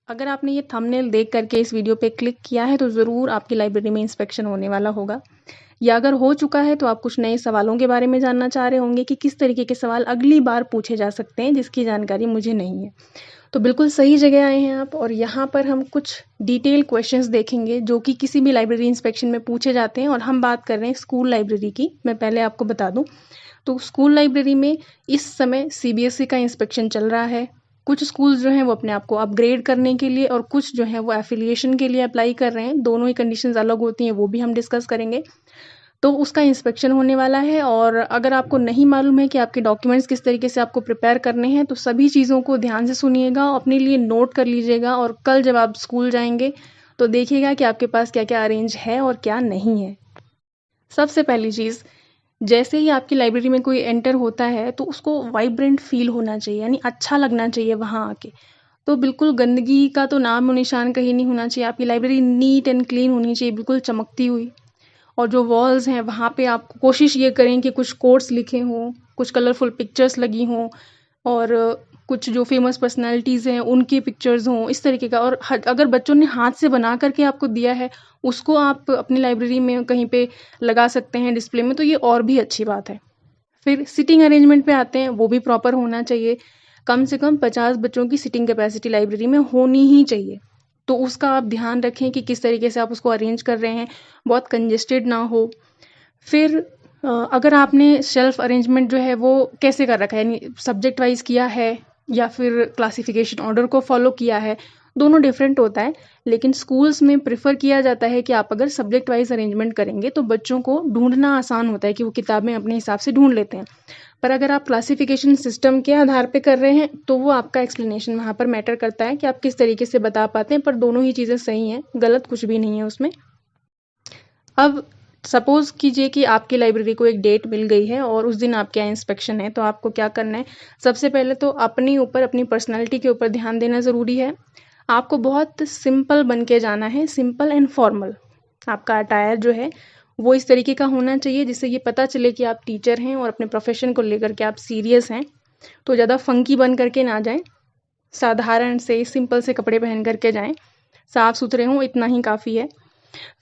अगर आपने ये थंबनेल देख करके इस वीडियो पे क्लिक किया है तो ज़रूर आपकी लाइब्रेरी में इंस्पेक्शन होने वाला होगा, या अगर हो चुका है तो आप कुछ नए सवालों के बारे में जानना चाह रहे होंगे कि किस तरीके के सवाल अगली बार पूछे जा सकते हैं जिसकी जानकारी मुझे नहीं है। तो बिल्कुल सही जगह आए हैं आप, और यहाँ पर हम कुछ डिटेल क्वेश्चंस देखेंगे जो कि किसी भी लाइब्रेरी इंस्पेक्शन में पूछे जाते हैं, और हम बात कर रहे हैं स्कूल लाइब्रेरी की। मैं पहले आपको बता दूं, तो स्कूल लाइब्रेरी में इस समय सीबीएसई का इंस्पेक्शन चल रहा है। कुछ स्कूल्स जो हैं वो अपने आप को अपग्रेड करने के लिए, और कुछ जो हैं वो एफिलिएशन के लिए अप्लाई कर रहे हैं। दोनों ही कंडीशंस अलग होती हैं, वो भी हम डिस्कस करेंगे। तो उसका इंस्पेक्शन होने वाला है, और अगर आपको नहीं मालूम है कि आपके डॉक्यूमेंट्स किस तरीके से आपको प्रिपेयर करने हैं तो सभी चीज़ों को ध्यान से सुनिएगा, अपने लिए नोट कर लीजिएगा, और कल जब आप स्कूल जाएंगे तो देखिएगा कि आपके पास क्या क्या अरेंज है और क्या नहीं है। सबसे पहली चीज़, जैसे ही आपकी लाइब्रेरी में कोई एंटर होता है तो उसको वाइब्रेंट फील होना चाहिए, यानी अच्छा लगना चाहिए वहाँ आके। तो बिल्कुल गंदगी का तो नाम और निशान कहीं नहीं होना चाहिए। आपकी लाइब्रेरी नीट एंड क्लीन होनी चाहिए, बिल्कुल चमकती हुई। और जो वॉल्स हैं वहाँ पे आप कोशिश ये करें कि कुछ कोट्स लिखे हों, कुछ कलरफुल पिक्चर्स लगी हों, और कुछ जो फेमस पर्सनालिटीज़ हैं उनकी पिक्चर्स हों, इस तरीके का। और अगर बच्चों ने हाथ से बना करके आपको दिया है उसको आप अपनी लाइब्रेरी में कहीं पे लगा सकते हैं डिस्प्ले में, तो ये और भी अच्छी बात है। फिर सिटिंग अरेंजमेंट पे आते हैं, वो भी प्रॉपर होना चाहिए। कम से कम 50 बच्चों की सिटिंग कैपेसिटी लाइब्रेरी में होनी ही चाहिए। तो उसका आप ध्यान रखें कि किस तरीके से आप उसको अरेंज कर रहे हैं, बहुत कंजेस्टेड ना हो। फिर अगर आपने शेल्फ अरेंजमेंट जो है वो कैसे कर रखा है, यानी सब्जेक्ट वाइज किया है या फिर क्लासिफिकेशन ऑर्डर को फॉलो किया है, दोनों डिफरेंट होता है। लेकिन स्कूल्स में प्रेफर किया जाता है कि आप अगर सब्जेक्ट वाइज अरेंजमेंट करेंगे तो बच्चों को ढूंढना आसान होता है कि वो किताबें अपने हिसाब से ढूंढ लेते हैं। पर अगर आप क्लासिफिकेशन सिस्टम के आधार पे कर रहे हैं तो वो आपका एक्सप्लेनेशन वहाँ पर मैटर करता है कि आप किस तरीके से बता पाते हैं। पर दोनों ही चीज़ें सही हैं, गलत कुछ भी नहीं है उसमें। अब सपोज कीजिए कि आपकी लाइब्रेरी को एक डेट मिल गई है और उस दिन आपके यहाँ इंस्पेक्शन है, तो आपको क्या करना है? सबसे पहले तो अपने ऊपर, अपनी पर्सनालिटी के ऊपर ध्यान देना ज़रूरी है। आपको बहुत सिंपल बन के जाना है, सिंपल एंड फॉर्मल। आपका अटायर जो है वो इस तरीके का होना चाहिए जिससे ये पता चले कि आप टीचर हैं और अपने प्रोफेशन को लेकर के आप सीरियस हैं। तो ज़्यादा फंकी बन करके ना जाएं, साधारण से सिंपल से कपड़े पहन करके जाएं, साफ सुथरे हों, इतना ही काफ़ी है।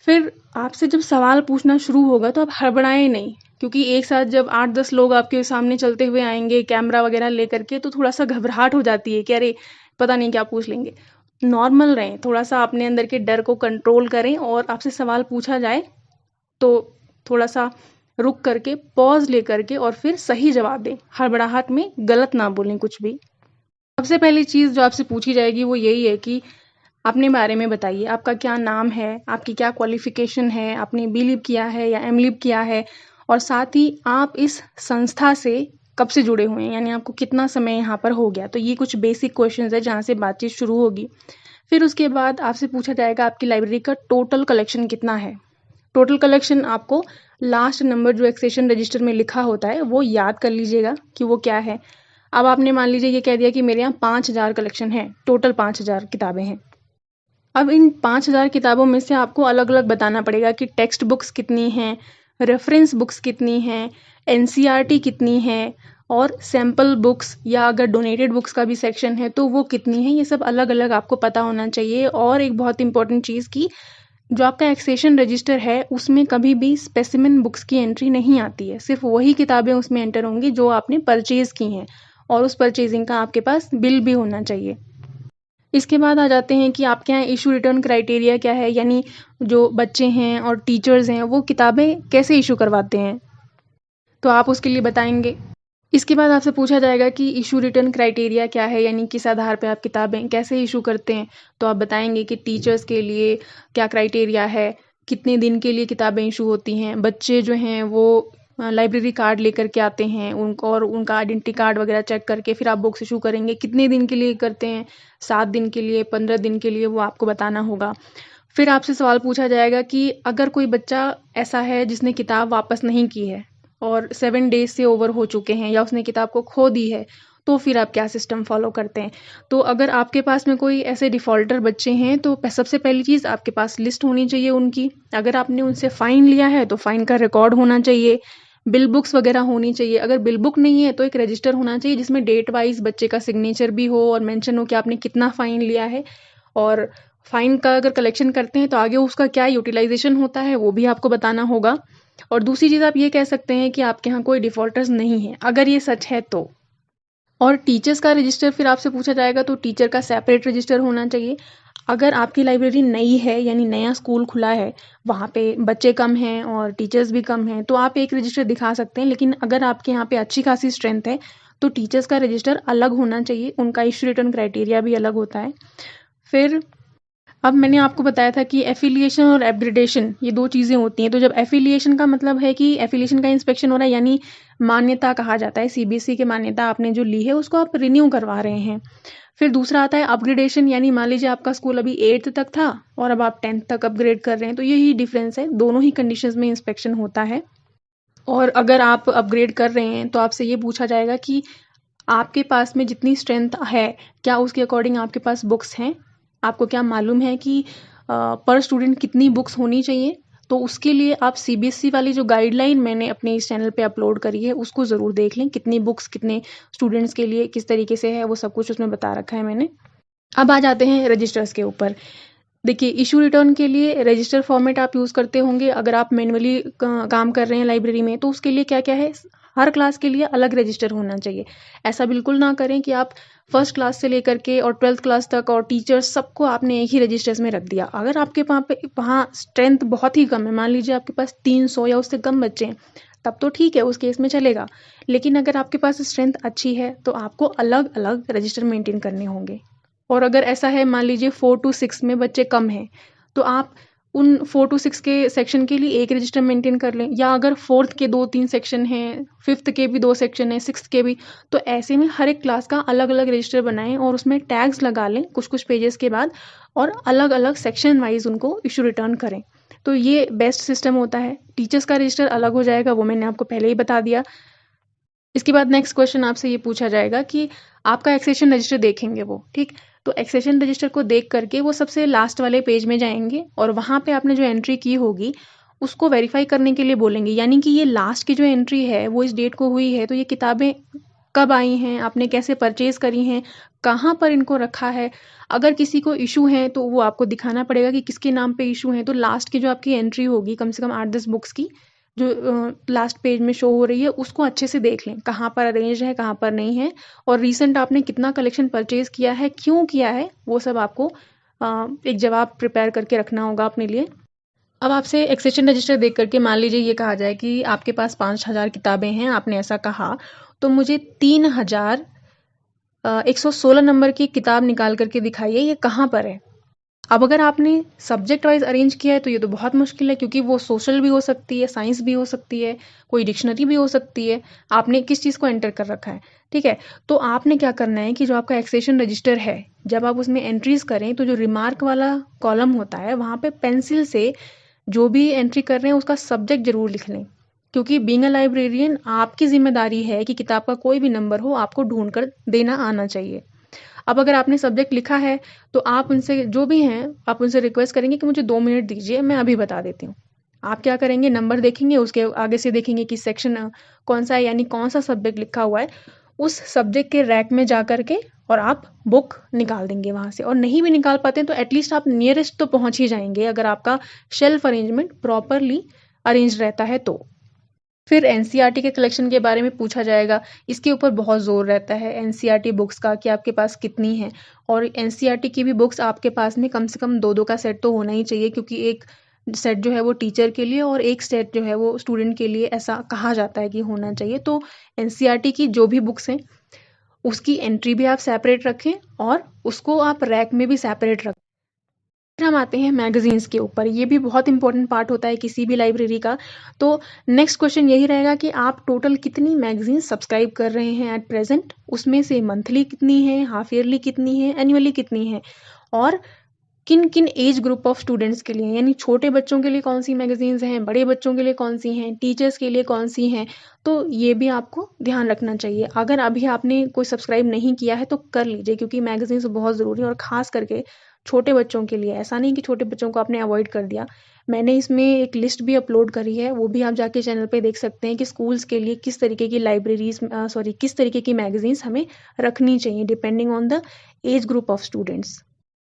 फिर आपसे जब सवाल पूछना शुरू होगा तो आप हड़बड़ाएं नहीं, क्योंकि एक साथ जब 8-10 लोग आपके सामने चलते हुए आएंगे कैमरा वगैरह लेकर के, तो थोड़ा सा घबराहट हो जाती है कि अरे पता नहीं क्या पूछ लेंगे। नॉर्मल रहें, थोड़ा सा अपने अंदर के डर को कंट्रोल करें, और आपसे सवाल पूछा जाए तो थोड़ा सा रुक करके पॉज ले करके और फिर सही जवाब दें। हड़बड़ाहट में गलत ना बोलें कुछ भी। सबसे पहली चीज़ जो आपसे पूछी जाएगी वो यही है कि अपने बारे में बताइए, आपका क्या नाम है, आपकी क्या क्वालिफिकेशन है, आपने बी लिब किया है या एम लिब किया है, और साथ ही आप इस संस्था से कब से जुड़े हुए हैं, यानी आपको कितना समय यहाँ पर हो गया। तो ये कुछ बेसिक क्वेश्चंस है जहाँ से बातचीत शुरू होगी। फिर उसके बाद आपसे पूछा जाएगा आपकी लाइब्रेरी का टोटल कलेक्शन कितना है। टोटल कलेक्शन आपको लास्ट नंबर जो एक्सेशन रजिस्टर में लिखा होता है वो याद कर लीजिएगा कि वो क्या है। अब आपने मान लीजिए ये कह दिया कि मेरे यहाँ 5000 कलेक्शन है, टोटल 5000 किताबें हैं। अब इन 5000 किताबों में से आपको अलग अलग बताना पड़ेगा कि टेक्स्ट बुक्स कितनी हैं, रेफरेंस बुक्स कितनी हैं, एनसीईआरटी कितनी है, और सैम्पल बुक्स या अगर डोनेटेड बुक्स का भी सेक्शन है तो वो कितनी है। ये सब अलग अलग आपको पता होना चाहिए। और एक बहुत इंपॉर्टेंट चीज़ की, जो आपका एक्सेशन रजिस्टर है उसमें कभी भी स्पेसिमेन बुक्स की एंट्री नहीं आती है, सिर्फ वही किताबें उसमें एंटर होंगी जो आपने परचेज़ की हैं, और उस परचेजिंग का आपके पास बिल भी होना चाहिए। इसके बाद आ जाते हैं कि आपके यहाँ इशू रिटर्न क्राइटेरिया क्या है, यानी जो बच्चे हैं और टीचर्स हैं वो किताबें कैसे इशू करवाते हैं, तो आप उसके लिए बताएंगे। इसके बाद आपसे पूछा जाएगा कि इशू रिटर्न क्राइटेरिया क्या है, यानी किस आधार पे आप किताबें कैसे इशू करते हैं। तो आप बताएंगे कि टीचर्स के लिए क्या क्राइटेरिया है, कितने दिन के लिए किताबें इशू होती हैं, बच्चे जो हैं वो लाइब्रेरी कार्ड लेकर के आते हैं उनको, और उनका आइडेंटिटी कार्ड वगैरह चेक करके फिर आप बुक्स इशू करेंगे। कितने दिन के लिए करते हैं, 7 दिन के लिए, 15 दिन के लिए, वो आपको बताना होगा। फिर आपसे सवाल पूछा जाएगा कि अगर कोई बच्चा ऐसा है जिसने किताब वापस नहीं की है और 7 डेज से ओवर हो चुके हैं, या उसने किताब को खो दी है, तो फिर आप क्या सिस्टम फॉलो करते हैं। तो अगर आपके पास में कोई ऐसे डिफ़ॉल्टर बच्चे हैं तो सबसे पहली चीज़ आपके पास लिस्ट होनी चाहिए उनकी। अगर आपने उनसे फ़ाइन लिया है तो फ़ाइन का रिकॉर्ड होना चाहिए, बिल बुक्स वगैरह होनी चाहिए। अगर बिल बुक नहीं है तो एक रजिस्टर होना चाहिए जिसमें डेट वाइज बच्चे का सिग्नेचर भी हो और मेंशन हो कि आपने कितना फ़ाइन लिया है। और फ़ाइन का अगर कलेक्शन करते हैं तो आगे उसका क्या यूटिलाइज़ेशन होता है वो भी आपको बताना होगा। और दूसरी चीज़ आप ये कह सकते हैं कि आपके यहाँ कोई डिफ़ॉल्टर्स नहीं है, अगर ये सच है तो। और टीचर्स का रजिस्टर फिर आपसे पूछा जाएगा तो टीचर का सेपरेट रजिस्टर होना चाहिए। अगर आपकी लाइब्रेरी नई है यानी नया स्कूल खुला है, वहाँ पे बच्चे कम हैं और टीचर्स भी कम हैं, तो आप एक रजिस्टर दिखा सकते हैं। लेकिन अगर आपके यहाँ पे अच्छी खासी स्ट्रेंथ है तो टीचर्स का रजिस्टर अलग होना चाहिए, उनका इश्यू रिटर्न क्राइटेरिया भी अलग होता है। फिर अब मैंने आपको बताया था कि एफिलिएशन और अपग्रेडेशन ये 2 चीज़ें होती हैं। तो जब एफिलिएशन का मतलब है कि एफिलिएशन का इंस्पेक्शन हो रहा है यानी मान्यता कहा जाता है, सीबीएसई की मान्यता आपने जो ली है उसको आप रिन्यू करवा रहे हैं। फिर दूसरा आता है अपग्रेडेशन यानी मान लीजिए आपका स्कूल अभी 8th तक था और अब आप 10th तक अपग्रेड कर रहे हैं, तो यही डिफरेंस है, दोनों ही कंडीशंस में इंस्पेक्शन होता है। और अगर आप अपग्रेड कर रहे हैं तो आपसे ये पूछा जाएगा कि आपके पास में जितनी स्ट्रेंथ है, क्या उसके अकॉर्डिंग आपके पास बुक्स हैं? आपको क्या मालूम है कि पर स्टूडेंट कितनी बुक्स होनी चाहिए? तो उसके लिए आप सीबीएसई वाली जो गाइडलाइन मैंने अपने इस चैनल पे अपलोड करी है, उसको ज़रूर देख लें। कितनी बुक्स कितने स्टूडेंट्स के लिए किस तरीके से है, वो सब कुछ उसमें बता रखा है मैंने। अब आ जाते हैं रजिस्टर्स के ऊपर। देखिए, इश्यू रिटर्न के लिए रजिस्टर फॉर्मेट आप यूज़ करते होंगे। अगर आप मैनुअली काम कर रहे हैं लाइब्रेरी में, तो उसके लिए क्या-क्या है, हर क्लास के लिए अलग रजिस्टर होना चाहिए। ऐसा बिल्कुल ना करें कि आप फर्स्ट क्लास से लेकर के और 12th क्लास तक और टीचर्स सबको आपने एक ही रजिस्टर्स में रख दिया। अगर आपके वहाँ स्ट्रेंथ बहुत ही कम है, मान लीजिए आपके पास 300 या उससे कम बच्चे हैं, तब तो ठीक है, उस केस में चलेगा। लेकिन अगर आपके पास स्ट्रेंथ अच्छी है, तो आपको अलग-अलग रजिस्टर मेंटेन करने होंगे। और अगर ऐसा है मान लीजिए 4 to 6 में बच्चे कम हैं, तो आप उन 4 to 6 के सेक्शन के लिए एक रजिस्टर मेंटेन कर लें। या अगर 4th के 2-3 सेक्शन हैं, 5th के भी 2 सेक्शन हैं, 6th के भी, तो ऐसे में हर एक क्लास का अलग-अलग रजिस्टर बनाएँ और उसमें टैग्स लगा लें कुछ-कुछ पेजेस के बाद और अलग-अलग सेक्शन वाइज़ उनको इश्यू रिटर्न करें। तो ये बेस्ट सिस्टम होता है। टीचर्स का रजिस्टर अलग हो जाएगा, वो मैंने आपको पहले ही बता दिया। इसके बाद नेक्स्ट क्वेश्चन आपसे ये पूछा जाएगा कि आपका एक्सेशन रजिस्टर देखेंगे वो, ठीक? तो एक्सेशन रजिस्टर को देख करके वो सबसे लास्ट वाले पेज में जाएँगे और वहाँ पे आपने जो एंट्री की होगी, उसको वेरीफ़ाई करने के लिए बोलेंगे। यानी कि ये लास्ट की जो एंट्री है, वो इस डेट को हुई है, तो ये किताबें कब आई हैं, आपने कैसे परचेज़ करी हैं, कहाँ पर इनको रखा है। अगर किसी को इश्यू है, तो वो आपको दिखाना पड़ेगा कि किसके नाम पे इश्यू है। तो लास्ट की जो आपकी एंट्री होगी, कम से कम 8-10 बुक्स की, जो लास्ट पेज में शो हो रही है, उसको अच्छे से देख लें, कहाँ पर अरेंज है, कहाँ पर नहीं है और रीसेंट आपने कितना कलेक्शन परचेज़ किया है, क्यों किया है, वो सब आपको एक जवाब प्रिपेयर करके रखना होगा अपने लिए। अब आपसे एक्सेशन रजिस्टर देख करके मान लीजिए ये कहा जाए कि आपके पास 5000 किताबें हैं, आपने ऐसा कहा, तो मुझे 3116 नंबर की किताब निकाल करके दिखाइए, ये कहाँ पर है? अब अगर आपने सब्जेक्ट वाइज अरेंज किया है तो ये तो बहुत मुश्किल है, क्योंकि वो सोशल भी हो सकती है, साइंस भी हो सकती है, कोई डिक्शनरी भी हो सकती है। आपने किस चीज़ को एंटर कर रखा है, ठीक है? तो आपने क्या करना है कि जो आपका एक्सेशन रजिस्टर है, जब आप उसमें एंट्रीज करें तो जो रिमार्क वाला कॉलम होता है, वहाँ पे पेंसिल से जो भी एंट्री कर रहे हैं उसका सब्जेक्ट जरूर लिख लें। क्योंकि बीइंग अ लाइब्रेरियन आपकी जिम्मेदारी है कि किताब का कोई भी नंबर हो, आपको ढूंढ कर देना आना चाहिए। अब अगर आपने सब्जेक्ट लिखा है, तो आप उनसे जो भी हैं, आप उनसे रिक्वेस्ट करेंगे कि मुझे 2 मिनट दीजिए, मैं अभी बता देती हूँ। आप क्या करेंगे, नंबर देखेंगे, उसके आगे से देखेंगे कि सेक्शन कौन-सा है, यानी कौन-सा सब्जेक्ट लिखा हुआ है। उस सब्जेक्ट के रैक में जा कर के और आप बुक निकाल देंगे वहाँ से। और नहीं भी निकाल पाते हैं तो एटलीस्ट आप नियरेस्ट तो पहुँच ही जाएँगे, अगर आपका शेल्फ अरेंजमेंट प्रॉपरली अरेंज्ड रहता है तो। फिर एनसीईआरटी के कलेक्शन के बारे में पूछा जाएगा। इसके ऊपर बहुत ज़ोर रहता है एनसीईआरटी बुक्स का कि आपके पास कितनी हैं, और एनसीईआरटी की भी बुक्स आपके पास में कम से कम 2-2 का सेट तो होना ही चाहिए, क्योंकि एक सेट जो है वो टीचर के लिए और एक सेट जो है वो स्टूडेंट के लिए, ऐसा कहा जाता है कि होना चाहिए। तो एनसीईआरटी की जो भी बुक्स हैं, उसकी एंट्री भी आप सेपरेट रखें और उसको आप रैक में भी सेपरेट रखें। फिर हम आते हैं मैगज़ीन्स के ऊपर। ये भी बहुत इंपॉर्टेंट पार्ट होता है किसी भी लाइब्रेरी का। तो नेक्स्ट क्वेश्चन यही रहेगा कि आप टोटल कितनी मैगज़ीन सब्सक्राइब कर रहे हैं एट प्रेज़ेंट? उसमें से मंथली कितनी है, हाफ ईयरली कितनी है, एनुअली कितनी है? और किन-किन एज ग्रुप ऑफ स्टूडेंट्स के लिए, यानी छोटे बच्चों के लिए कौन-सी मैगज़ीन्स हैं, बड़े बच्चों के लिए कौन-सी हैं, टीचर्स के लिए कौन-सी हैं? तो ये भी आपको ध्यान रखना चाहिए। अगर अभी आपने कोई सब्सक्राइब नहीं किया है तो कर लीजिए, क्योंकि मैगज़ीन्स बहुत ज़रूरी है और ख़ास करके छोटे बच्चों के लिए। ऐसा नहीं कि छोटे बच्चों को आपने अवॉइड कर दिया। मैंने इसमें एक लिस्ट भी अपलोड करी है, वो भी आप जाके चैनल पे देख सकते हैं कि स्कूल्स के लिए किस तरीके की किस तरीके की मैगज़ीन्स हमें रखनी चाहिए depending on the age group of students.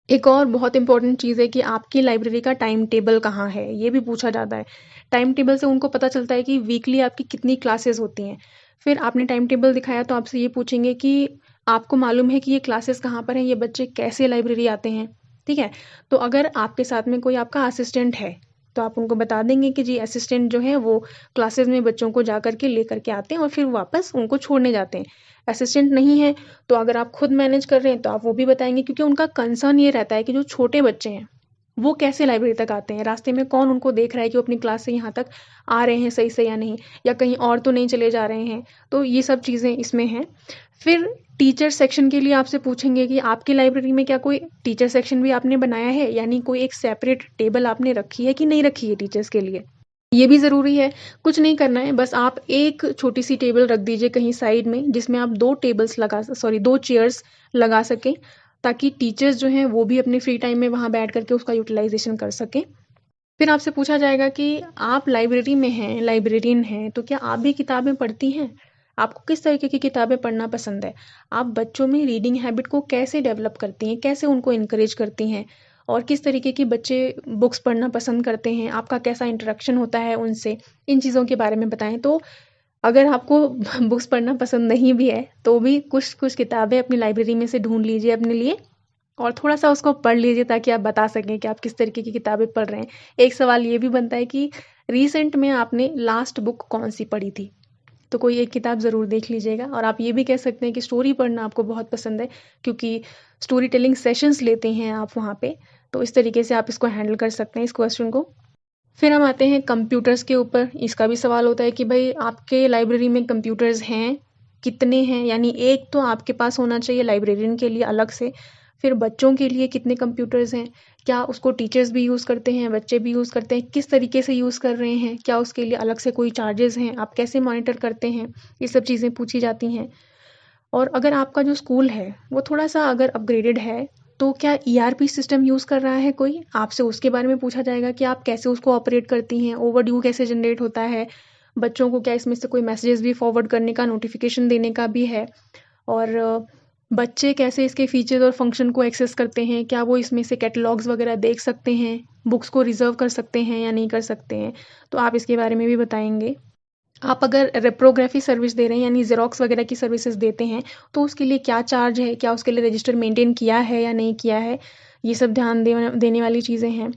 एक और बहुत इंपॉर्टेंट चीज़ है कि आपकी लाइब्रेरी का टाइम टेबल कहाँ है, ये भी पूछा जाता है। टाइम टेबल से उनको पता चलता है कि वीकली आपकी कितनी क्लासेस होती हैं। फिर आपने टाइम टेबल दिखाया तो आपसे ये पूछेंगे कि आपको मालूम है कि ये क्लासेस कहाँ पर हैं, ये बच्चे कैसे लाइब्रेरी आते हैं, ठीक है? तो अगर आपके साथ में कोई आपका असिस्टेंट है, तो आप उनको बता देंगे कि जी असिस्टेंट जो है वो क्लासेस में बच्चों को जा कर के लेकर के आते हैं और फिर वापस उनको छोड़ने जाते हैं। असिस्टेंट नहीं है तो अगर आप खुद मैनेज कर रहे हैं तो आप वो भी बताएँगे, क्योंकि उनका कंसर्न ये रहता है कि जो छोटे बच्चे हैं, वो कैसे लाइब्रेरी तक आते हैं? रास्ते में कौन उनको देख रहा है कि वो अपनी क्लास से यहाँ तक आ रहे हैं सही से या नहीं? या कहीं और तो नहीं चले जा रहे हैं? तो ये सब चीज़ें इसमें हैं। फिर टीचर सेक्शन के लिए आपसे पूछेंगे कि आपकी लाइब्रेरी में क्या कोई टीचर सेक्शन भी आपने बनाया है? यानी कोई एक सेपरेट टेबल आपने रखी है कि नहीं रखी है टीचर्स के लिए? ये भी ज़रूरी है। कुछ नहीं करना है, बस आप एक छोटी-सी टेबल रख दीजिए कहीं साइड में, जिसमें आप 2 चेयर्स लगा सकें, ताकि टीचर्स जो हैं, वो भी अपने फ्री टाइम में वहाँ बैठ कर के उसका यूटिलाइज़ेशन कर सकें। फिर आपसे पूछा जाएगा कि आप लाइब्रेरी में हैं, लाइब्रेरियन हैं, तो क्या आप भी किताबें पढ़ती हैं? आपको किस तरीके की किताबें पढ़ना पसंद है? आप बच्चों में रीडिंग हैबिट को कैसे डेवलप करती हैं? कैसे उनको एनकरेज करती हैं? और किस तरीके की बच्चे बुक्स पढ़ना पसंद करते हैं? आपका कैसा इंटरेक्शन होता है उनसे? इन चीज़ों के बारे में बताएँ। तो अगर आपको बुक्स पढ़ना पसंद नहीं भी है, तो भी कुछ-कुछ किताबें अपनी लाइब्रेरी में से ढूँढ लीजिए अपने लिए और थोड़ा-सा उसको पढ़ लीजिए, ताकि आप बता सकें कि आप किस तरीके की किताबें पढ़ रहे हैं। एक सवाल ये भी बनता है कि रिसेंट में आपने लास्ट बुक कौन-सी पढ़ी थी? तो कोई एक किताब ज़रूर देख लीजिएगा। और आप ये भी कह सकते हैं कि स्टोरी पढ़ना आपको बहुत पसंद है, क्योंकि स्टोरी टेलिंग सेशंस लेते हैं आप वहाँ पे। तो इस तरीके से आप इसको हैंडल कर सकते हैं इस क्वेश्चन को। फिर हम आते हैं कंप्यूटर्स के ऊपर। इसका भी सवाल होता है कि भई आपके लाइब्रेरी में कंप्यूटर्स हैं, कितने हैं? यानी एक तो आपके पास होना चाहिए लाइब्रेरियन के लिए अलग से। फिर बच्चों के लिए कितने कंप्यूटर्स हैं? क्या उसको टीचर्स भी यूज़ करते हैं, बच्चे भी यूज़ करते हैं? किस तरीके से यूज़ कर रहे हैं? क्या उसके लिए अलग से कोई चार्जेज़ हैं? आप कैसे मॉनिटर करते हैं? ये सब चीज़ें पूछी जाती हैं। और अगर आपका जो स्कूल है, वो थोड़ा-सा अगर अपग्रेडेड है, तो क्या ईआरपी सिस्टम यूज़ कर रहा है कोई? आपसे उसके बारे में पूछा जाएगा कि आप कैसे उसको ऑपरेट करती हैं, ओवरड्यू कैसे जनरेट होता है, बच्चों को क्या इसमें से कोई मैसेजेस भी फॉरवर्ड करने का, नोटिफ़िकेशन देने का भी है, और बच्चे कैसे इसके फीचर्स और फंक्शन को एक्सेस करते हैं, क्या वो इसमें से कैटलॉग्स वगैरह देख सकते हैं, बुक्स को रिज़र्व कर सकते हैं या नहीं कर सकते हैं, तो आप इसके बारे में भी बताएँगे। आप अगर रेप्रोग्राफी सर्विस दे रहे हैं, यानी ज़ेरॉक्स वगैरह की सर्विसेज़ देते हैं, तो उसके लिए क्या चार्ज है? क्या उसके लिए रजिस्टर मेंटेन किया है या नहीं किया है? ये सब ध्यान देने वाली चीज़ें हैं।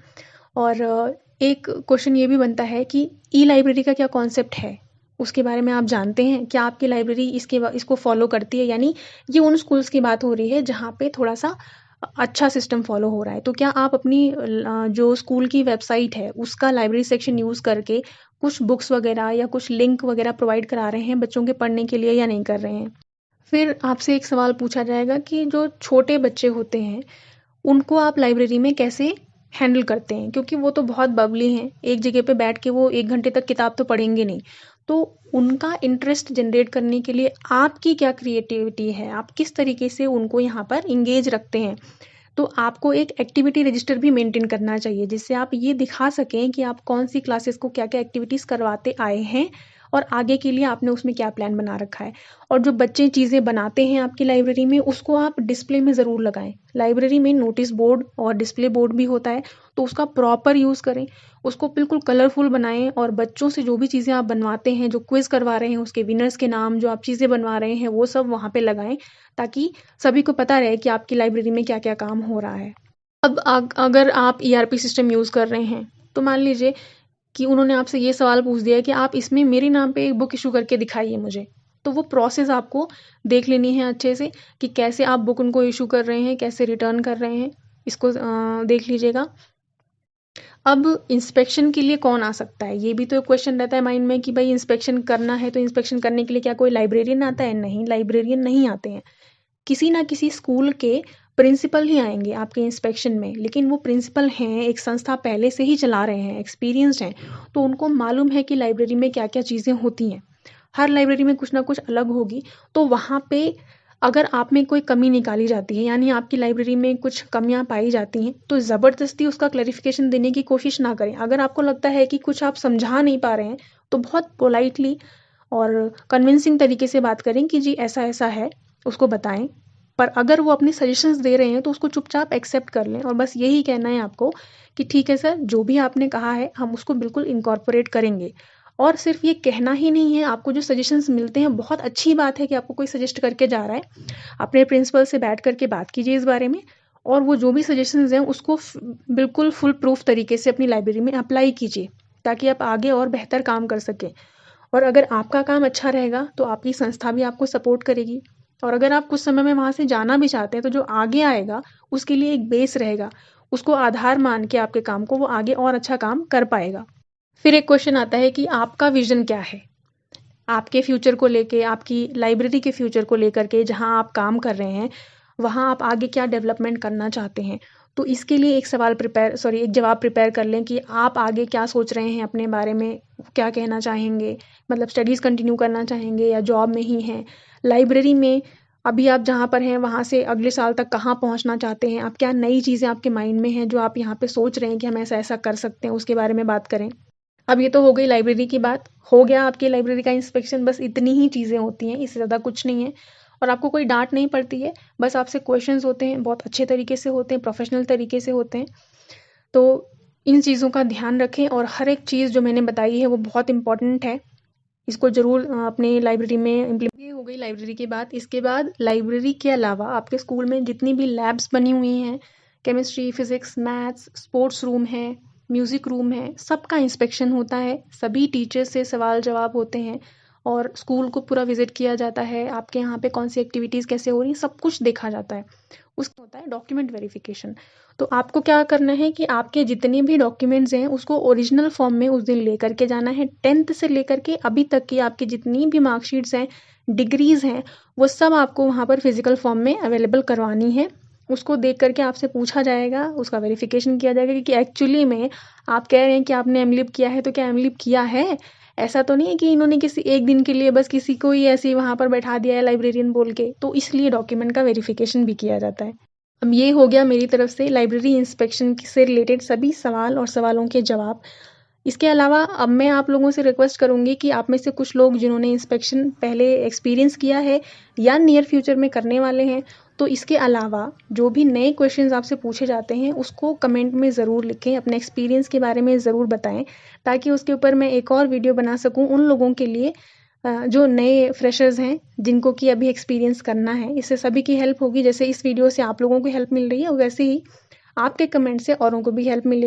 और एक क्वेश्चन ये भी बनता है कि ई-लाइब्रेरी का क्या कॉन्सेप्ट है? उसके बारे में आप जानते हैं? क्या आपकी लाइब्रेरी इसको फ़ॉलो करती है? यानी ये उन स्कूल्स की बात हो रही है जहाँ पे थोड़ा-सा अच्छा सिस्टम फ़ॉलो हो रहा है। तो क्या आप अपनी जो स्कूल की वेबसाइट है, उसका लाइब्रेरी सेक्शन यूज़ करके कुछ बुक्स वगैरह या कुछ लिंक वगैरह प्रोवाइड करा रहे हैं बच्चों के पढ़ने के लिए या नहीं कर रहे हैं? फिर आपसे एक सवाल पूछा जाएगा कि जो छोटे बच्चे होते हैं, उनको आप लाइब्रेरी में कैसे हैंडल करते हैं? क्योंकि वो तो बहुत बबली हैं, एक जगह पे बैठ के वो 1 घंटे तक किताब तो पढ़ेंगे नहीं। तो उनका इंटरेस्ट जनरेट करने के लिए आपकी क्या क्रिएटिविटी है? आप किस तरीके से उनको यहाँ पर एंगेज रखते हैं? तो आपको एक एक्टिविटी रजिस्टर भी मेंटेन करना चाहिए, जिससे आप ये दिखा सकें कि आप कौन-सी क्लासेस को क्या-क्या एक्टिविटीज़ करवाते आए हैं और आगे के लिए आपने उसमें क्या प्लान बना रखा है। और जो बच्चे चीज़ें बनाते हैं आपकी लाइब्रेरी में, उसको आप डिस्प्ले में ज़रूर लगाएँ। लाइब्रेरी में नोटिस बोर्ड और डिस्प्ले बोर्ड भी होता है, तो उसका प्रॉपर यूज़ करें। उसको बिल्कुल कलरफुल बनाएँ और बच्चों से जो भी चीज़ें आप बनवाते हैं, जो क्विज़ करवा रहे हैं, उसके विनर्स के नाम, जो आप चीज़ें बनवा रहे हैं, वो सब वहाँ पे लगाएँ, ताकि सभी को पता रहे कि आपकी लाइब्रेरी में क्या-क्या काम हो रहा है। अब अगर आप ईआरपी सिस्टम यूज़ कर रहे हैं, तो मान लीजिए कि उन्होंने आपसे ये सवाल पूछ दिया कि आप इसमें मेरे नाम पे एक बुक इश्यू करके दिखाइए मुझे। तो वो प्रोसेस आपको देख लेनी है अच्छे से कि कैसे आप बुक उनको इश्यू कर रहे हैं, कैसे रिटर्न कर रहे हैं, इसको देख लीजिएगा। अब इंस्पेक्शन के लिए कौन आ सकता है? ये भी तो एक क्वेश्चन रहता है माइंड में कि भई इंस्पेक्शन करना है, तो इंस्पेक्शन करने के लिए क्या कोई लाइब्रेरियन आता है? नहीं, लाइब्रेरियन नहीं आते हैं। किसी ना किसी स्कूल के प्रिंसिपल ही आएँगे आपके इंस्पेक्शन में, लेकिन वो प्रिंसिपल हैं, एक संस्था पहले से ही चला रहे हैं, एक्सपीरियंस्ड हैं, तो उनको मालूम है कि लाइब्रेरी में क्या-क्या चीज़ें होती हैं। हर लाइब्रेरी में कुछ ना कुछ अलग होगी, तो वहाँ पे अगर आप में कोई कमी निकाली जाती है, यानी आपकी लाइब्रेरी में कुछ कमियाँ पाई जाती हैं, तो ज़बरदस्ती उसका क्लैरिफ़िकेशन देने की कोशिश ना करें। अगर आपको लगता है कि कुछ आप समझा नहीं पा रहे हैं, तो बहुत पोलाइटली और कन्विंसिंग तरीके से बात करें कि जी ऐसा-ऐसा है, उसको बताएँ। पर अगर वो अपने सजेशंस दे रहे हैं तो उसको चुपचाप एक्सेप्ट कर लें और बस यही कहना है आपको कि ठीक है सर, जो भी आपने कहा है हम उसको बिल्कुल इनकॉर्पोरेट करेंगे। और सिर्फ ये कहना ही नहीं है, आपको जो सजेशंस मिलते हैं, बहुत अच्छी बात है कि आपको कोई सजेस्ट करके जा रहा है। अपने प्रिंसिपल से बैठ करके बात कीजिए इस बारे में और वो जो भी सजेशंस हैं उसको बिल्कुल फुल प्रूफ तरीके से अपनी लाइब्रेरी में अप्लाई कीजिए ताकि आप आगे और बेहतर काम कर सकें। और अगर आपका काम अच्छा रहेगा तो आपकी संस्था भी आपको सपोर्ट करेगी और अगर आप कुछ समय में वहाँ से जाना भी चाहते हैं तो जो आगे आएगा उसके लिए एक बेस रहेगा, उसको आधार मान के आपके काम को वो आगे और अच्छा काम कर पाएगा। फिर एक क्वेश्चन आता है कि आपका विजन क्या है, आपके फ्यूचर को लेके, आपकी लाइब्रेरी के फ्यूचर को लेकर के, जहाँ आप काम कर रहे हैं वहाँ आप आगे क्या डेवलपमेंट करना चाहते हैं। तो इसके लिए एक जवाब प्रिपेयर कर लें कि आप आगे क्या सोच रहे हैं अपने बारे में, क्या कहना चाहेंगे, मतलब स्टडीज़ कंटिन्यू करना चाहेंगे या जॉब में ही हैं। लाइब्रेरी में अभी आप जहाँ पर हैं वहाँ से अगले साल तक कहाँ पहुँचना चाहते हैं, आप क्या नई चीज़ें आपके माइंड में हैं जो आप यहाँ पे सोच रहे हैं कि हम ऐसा ऐसा कर सकते हैं, उसके बारे में बात करें। अब ये तो हो गई लाइब्रेरी की बात, हो गया आपकी लाइब्रेरी का इंस्पेक्शन। बस इतनी ही चीज़ें होती हैं, इससे ज़्यादा कुछ नहीं है और आपको कोई डांट नहीं पड़ती है। बस आपसे क्वेश्चंस होते हैं, बहुत अच्छे तरीके से होते हैं, प्रोफेशनल तरीके से होते हैं। तो इन चीज़ों का ध्यान रखें और हर एक चीज़ जो मैंने बताई है वो बहुत इंपॉर्टेंट है, इसको ज़रूर अपने लाइब्रेरी में इम्प्लीमेंट। ये हो गई लाइब्रेरी की बात। इसके बाद लाइब्रेरी के अलावा आपके स्कूल में जितनी भी लैब्स बनी हुई हैं, chemistry, physics, maths, sports room है, म्यूज़िक रूम है, सबका इंस्पेक्शन होता है। सभी टीचर्स से सवाल जवाब होते हैं और स्कूल को पूरा विजिट किया जाता है। आपके यहाँ पे कौन सी एक्टिविटीज़ कैसे हो रही हैं, सब कुछ देखा जाता है। उसका होता है डॉक्यूमेंट वेरिफिकेशन। तो आपको क्या करना है कि आपके जितने भी डॉक्यूमेंट्स हैं उसको ओरिजिनल फॉर्म में उस दिन लेकर के जाना है। 10th से लेकर के अभी तक की आपकी जितनी भी मार्कशीट्स हैं, डिग्रीज़ हैं, वो सब आपको वहाँ पर फिजिकल फॉर्म में अवेलेबल करवानी है। उसको देख करके आपसे पूछा जाएगा, उसका वेरिफिकेशन किया जाएगा कि एक्चुअली में आप कह रहे हैं कि आपने एमलिब किया है, तो क्या एमलिब किया है? ऐसा तो नहीं है कि इन्होंने किसी एक दिन के लिए बस किसी को ही ऐसे ही वहाँ पर बैठा दिया है लाइब्रेरियन बोल के। तो इसलिए डॉक्यूमेंट का वेरिफिकेशन भी किया जाता है। अब ये हो गया मेरी तरफ से लाइब्रेरी इंस्पेक्शन से रिलेटेड सभी सवाल और सवालों के जवाब। इसके अलावा अब मैं आप लोगों से रिक्वेस्ट करूँगी कि आप में से कुछ लोग जिन्होंने इंस्पेक्शन पहले एक्सपीरियंस किया है या नियर फ्यूचर में करने वाले हैं, तो इसके अलावा जो भी नए क्वेश्चंस आपसे पूछे जाते हैं उसको कमेंट में ज़रूर लिखें, अपने एक्सपीरियंस के बारे में ज़रूर बताएं ताकि उसके ऊपर मैं एक और वीडियो बना सकूं उन लोगों के लिए जो नए फ्रेशर्स हैं जिनको कि अभी एक्सपीरियंस करना है। इससे सभी की हेल्प होगी, जैसे इस वीडियो से आप लोगों को हेल्प मिल रही है वैसे ही आपके कमेंट से औरों को भी हेल्प मिलेगी।